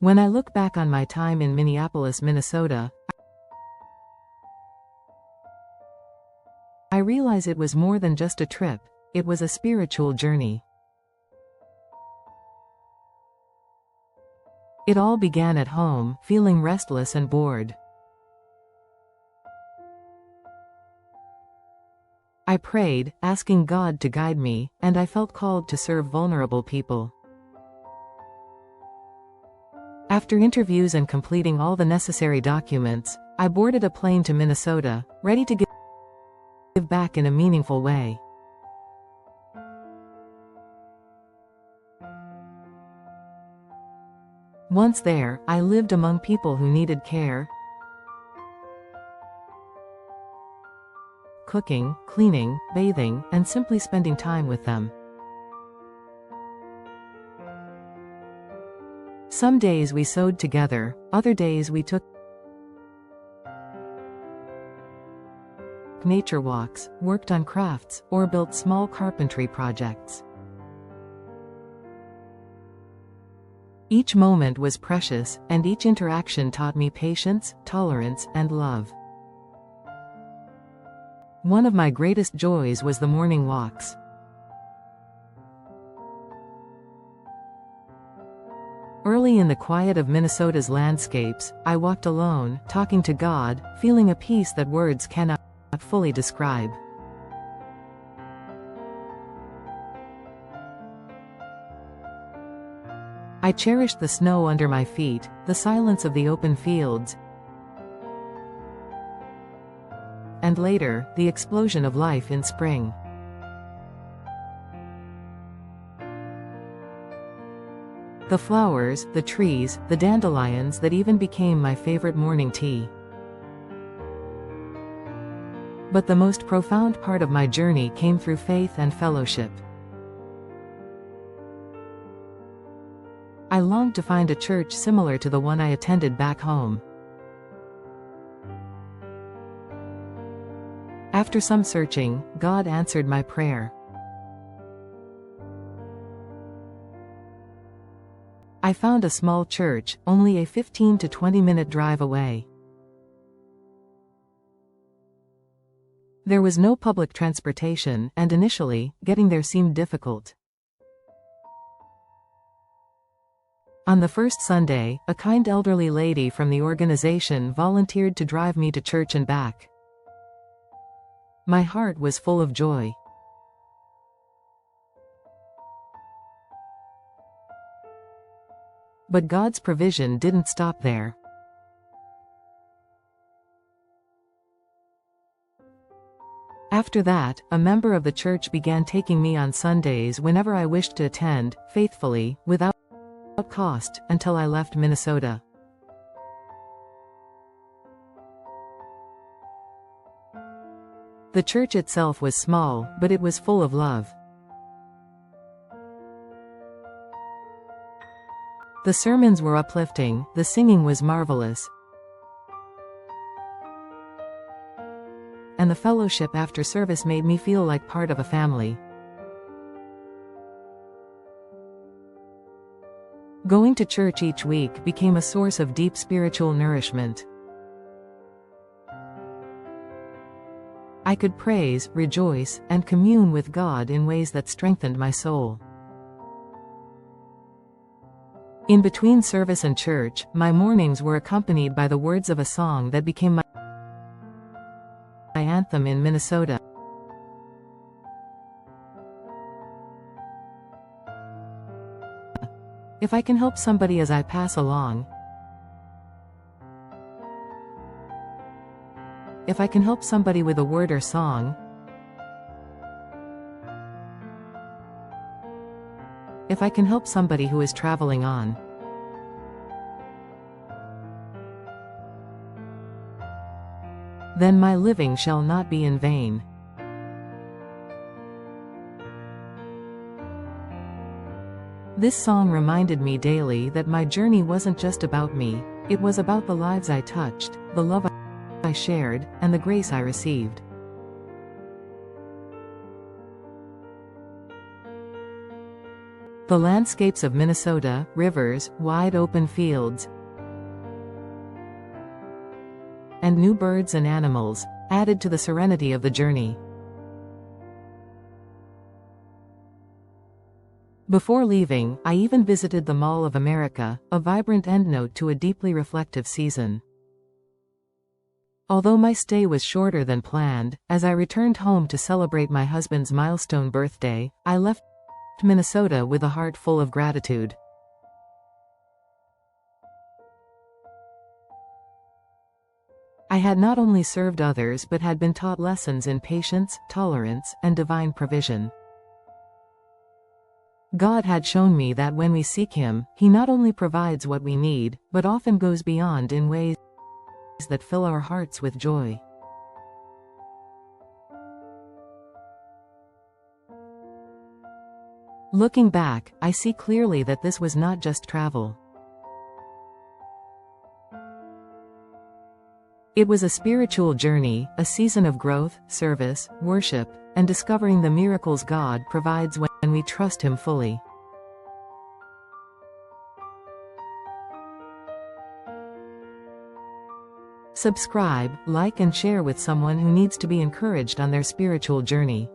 When I look back on my time in Minneapolis, Minnesota, I realize it was more than just a trip, it was a spiritual journey. It all began at home, feeling restless and bored. I prayed, asking God to guide me, and I felt called to serve vulnerable people. After interviews and completing all the necessary documents, I boarded a plane to Minnesota, ready to give back in a meaningful way. Once there, I lived among people who needed care, cooking, cleaning, bathing, and simply spending time with them. Some days we sewed together, other days we took nature walks, worked on crafts, or built small carpentry projects. Each moment was precious, and each interaction taught me patience, tolerance, and love. One of my greatest joys was the morning walks. Early in the quiet of Minnesota's landscapes, I walked alone, talking to God, feeling a peace that words cannot fully describe. I cherished the snow under my feet, the silence of the open fields, and later, the explosion of life in spring. The flowers, the trees, the dandelions that even became my favorite morning tea. But the most profound part of my journey came through faith and fellowship. I longed to find a church similar to the one I attended back home. After some searching, God answered my prayer. I found a small church, only a 15 to 20-minute drive away. There was no public transportation, and initially, getting there seemed difficult. On the first Sunday, a kind elderly lady from the organization volunteered to drive me to church and back. My heart was full of joy. But God's provision didn't stop there. After that, a member of the church began taking me on Sundays whenever I wished to attend, faithfully, without cost, until I left Minnesota. The church itself was small, but it was full of love. The sermons were uplifting, the singing was marvelous, and the fellowship after service made me feel like part of a family. Going to church each week became a source of deep spiritual nourishment. I could praise, rejoice, and commune with God in ways that strengthened my soul. In between service and church, my mornings were accompanied by the words of a song that became my anthem in Minnesota. If I can help somebody as I pass along, if I can help somebody with a word or song, if I can help somebody who is traveling on, then my living shall not be in vain. This song reminded me daily that my journey wasn't just about me, it was about the lives I touched, the love I shared, and the grace I received. The landscapes of Minnesota, rivers, wide open fields, and new birds and animals, added to the serenity of the journey. Before leaving, I even visited the Mall of America, a vibrant endnote to a deeply reflective season. Although my stay was shorter than planned, as I returned home to celebrate my husband's milestone birthday, I left Minnesota with a heart full of gratitude. I had not only served others but had been taught lessons in patience, tolerance, and divine provision. God had shown me that when we seek Him, He not only provides what we need, but often goes beyond in ways that fill our hearts with joy. Looking back, I see clearly that this was not just travel. It was a spiritual journey, a season of growth, service, worship, and discovering the miracles God provides when we trust Him fully. Subscribe, like and share with someone who needs to be encouraged on their spiritual journey.